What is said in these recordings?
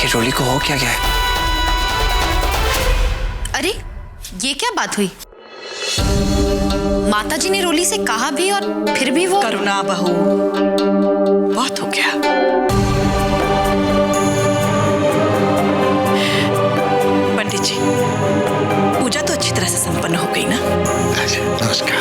आखिर रोली को हो क्या गया है? अरे ये क्या बात हुई? माताजी ने रोली से कहा भी और फिर भी वो। करुणा बहू, बहुत हो गया। पंडित जी, पूजा तो अच्छी तरह से संपन्न हो गई ना? नमस्कार।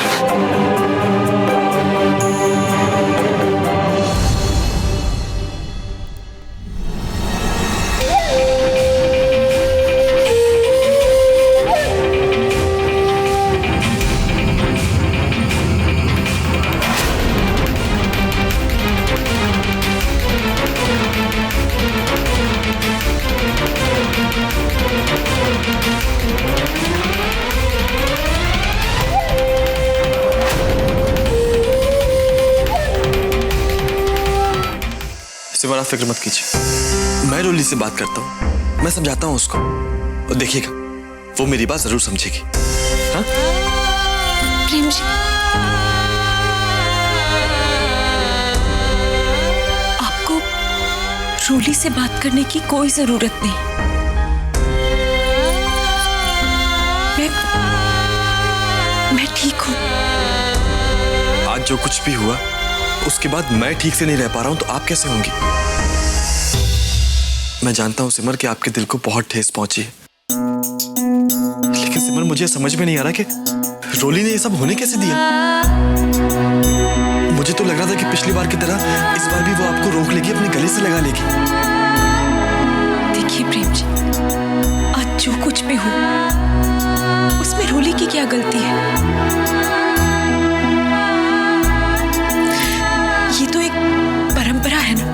सिमर, आप फिक्र मत कीजिए, मैं रोली से बात करता हूँ, मैं समझाता हूँ उसको, और देखिएगा वो मेरी बात जरूर समझेगी। हाँ? प्रेम जी, आपको रोली से बात करने की कोई जरूरत नहीं। मैं ठीक हूँ। आज जो कुछ भी हुआ उसके बाद मैं ठीक से नहीं रह पा रहा हूं, तो आप कैसे होंगी? मैं जानता हूं सिमर कि आपके दिल को बहुत ठेस पहुंची है, लेकिन सिमर मुझे समझ में नहीं आ रहा कि रोली ने ये सब होने कैसे दिया। मुझे तो लग रहा था कि पिछली बार की तरह इस बार भी वो आपको रोक लेगी, अपने गले से लगा लेगी। देखिए प्रेम जी, आज जो कुछ भी हो उसमें रोली की क्या गलती है? ये तो एक परंपरा है ना,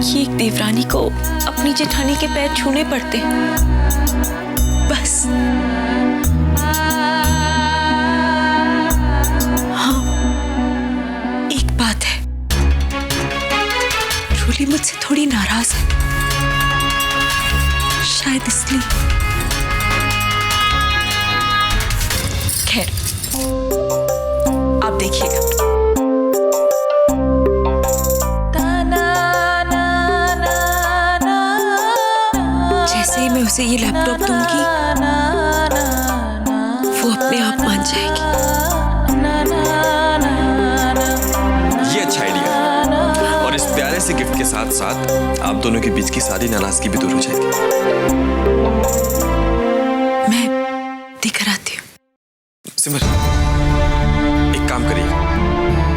ये एक देवरानी को अपनी जेठानी के पैर छूने पड़ते हैं, बस। हाँ, एक बात है, रोली मुझसे थोड़ी नाराज है, शायद इसलिए। खैर, आप देखिएगा। जैसे ही मैं उसे ये लैपटॉप दूंगी, वो अपने आप मान जाएगी। ये अच्छा आइडिया है, और इस प्यारे से गिफ्ट के साथ साथ आप दोनों के बीच की सारी नाराजगी भी दूर हो जाएगी। मैं दिखर आती हूँ। सिमर, एक काम करिए,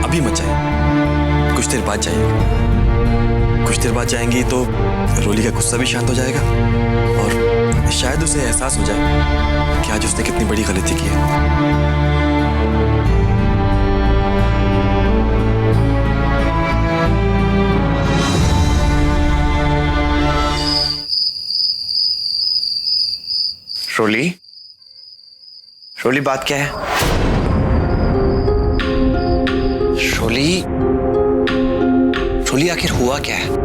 अभी मत जाइए, कुछ देर बाद जाइए। कुछ देर बाद जाएंगी तो रोली का गुस्सा भी शांत हो जाएगा, और शायद उसे एहसास हो जाए कि आज उसने कितनी बड़ी गलती की है। रोली, रोली बात क्या है? रोली, रोली आखिर हुआ क्या है?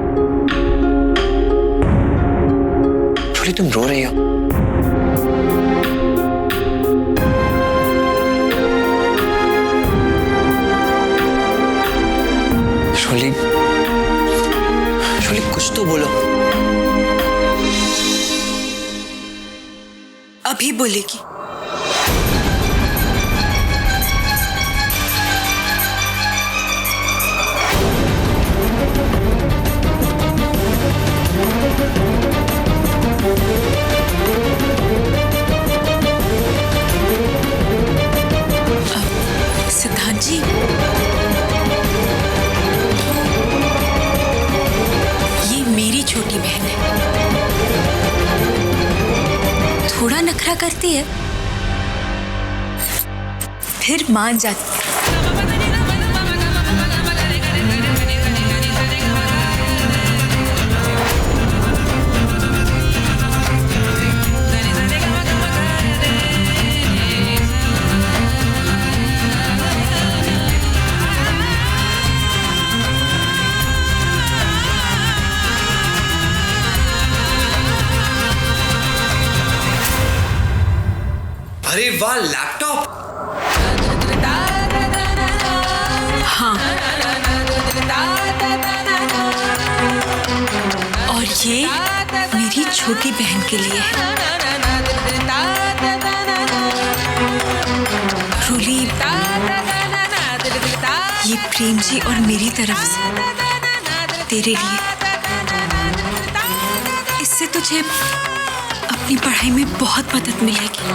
रोली तुम रो रही हो? रोली, रोली कुछ तो बोलो। अभी बोलेगी। सिद्धांत जी, ये मेरी छोटी बहन है, थोड़ा नखरा करती है, फिर मान जाती है। अरे वाह, लैपटॉप! हाँ, और ये मेरी छोटी बहन के लिए है। रोली, ये प्रेम जी और मेरी तरफ से तेरे लिए। इससे तुझे अपनी पढ़ाई में बहुत मदद मिलेगी।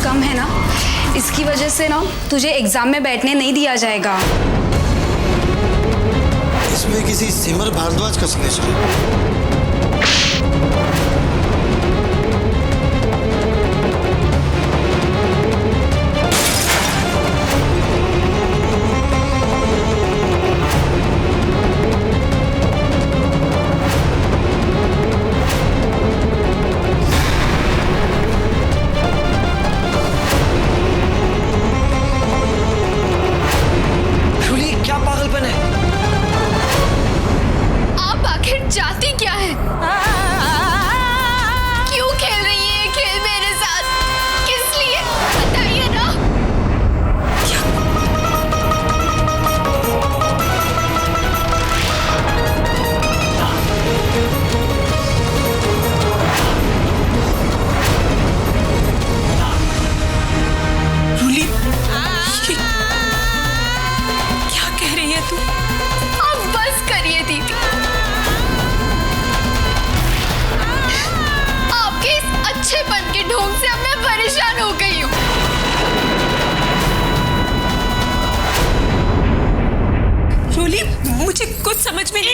कम है ना, इसकी वजह से ना तुझे एग्जाम में बैठने नहीं दिया जाएगा। इसमें किसी सिमर भारद्वाज का सिग्नेचर है। चाहती क्या है? क्यों खेल रही है खेल मेरे साथ? किस लिए? बताइए ना। रूली, क्या कह रही है तू? अब बस करिए दीदी। अच्छेपन के ढोंग से अब मैं परेशान हो गई हूँ। रोली, मुझे कुछ समझ में नहीं।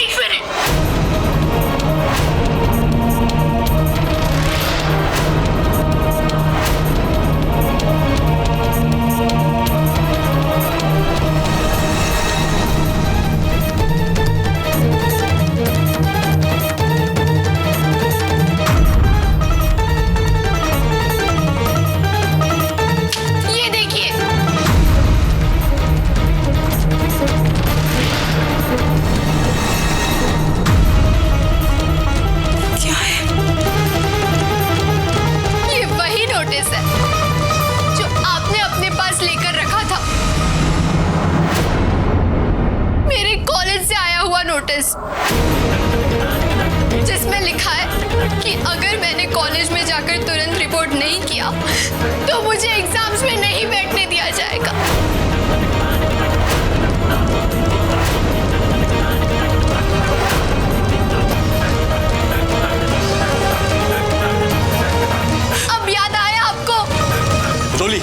जिसमें लिखा है कि अगर मैंने कॉलेज में जाकर तुरंत रिपोर्ट नहीं किया तो मुझे एग्जाम्स में नहीं बैठने दिया जाएगा। अब याद आया आपको? रोली,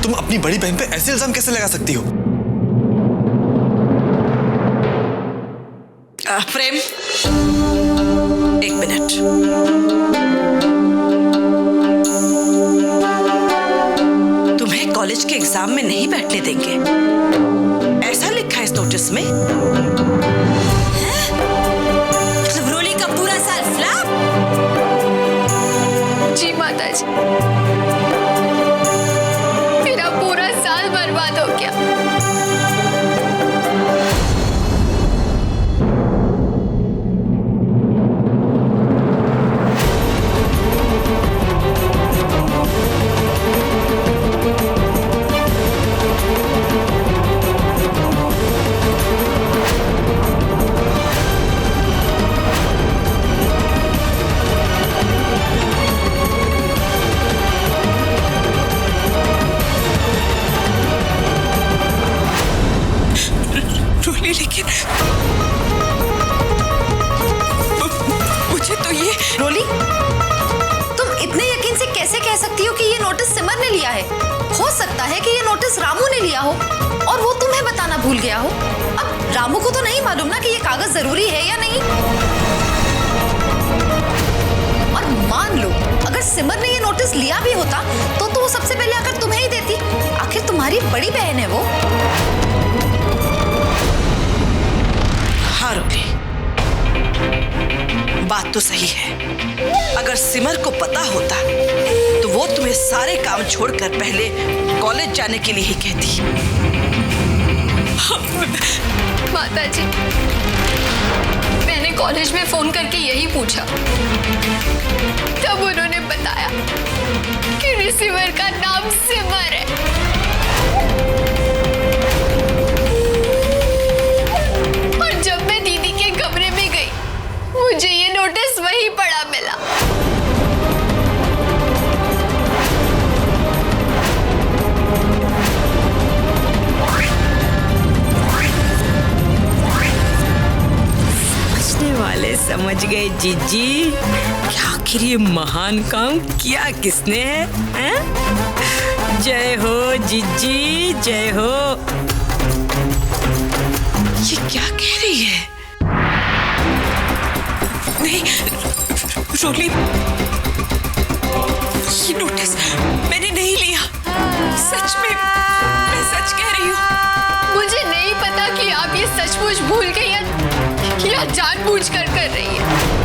तुम अपनी बड़ी बहन पे ऐसे इल्जाम कैसे लगा सकती हो? प्रेम, एक मिनट। तुम्हें कॉलेज के एग्जाम में नहीं बैठने देंगे, ऐसा लिखा है इस नोटिस में। मतलब रोली का पूरा साल फ्लॉप? जी माताजी, मेरा पूरा साल बर्बाद हो गया। लेकिन मुझे तो ये। रोली, तुम इतने यकीन से कैसे कह सकती हो कि ये नोटिस सिमर ने लिया है? हो सकता है कि ये नोटिस रामू ने लिया हो और वो तुम्हें बताना भूल गया हो। अब रामू को तो नहीं मालूम ना कि ये कागज जरूरी है या नहीं। और मान लो अगर सिमर ने ये नोटिस लिया भी होता तो वो सबसे पहले आकर तुम्हें ही देती। आखिर तुम्हारी बड़ी बहन है वो। हाँ रोली, बात तो सही है। अगर सिमर को पता होता तो वो तुम्हें सारे काम छोड़कर पहले कॉलेज जाने के लिए ही कहती। माता जी, मैंने कॉलेज में फोन करके यही पूछा, तब उन्होंने बताया कि रिसीवर का नाम सिमर है। और जब मैं दीदी के कमरे में गई, मुझे ये नोटिस वहीं पड़ा मिला। वाले समझ गए जीजी कि आखिर ये महान काम किया किसने है? जय हो जीजी, जय हो। ये क्या कह रही है? नहीं रोली, ये नोटिस मैंने नहीं लिया। सच में मैं सच कह रही हूँ। मुझे नहीं पता कि आप ये सचमुच भूल गई या जानबूझकर कर रही है।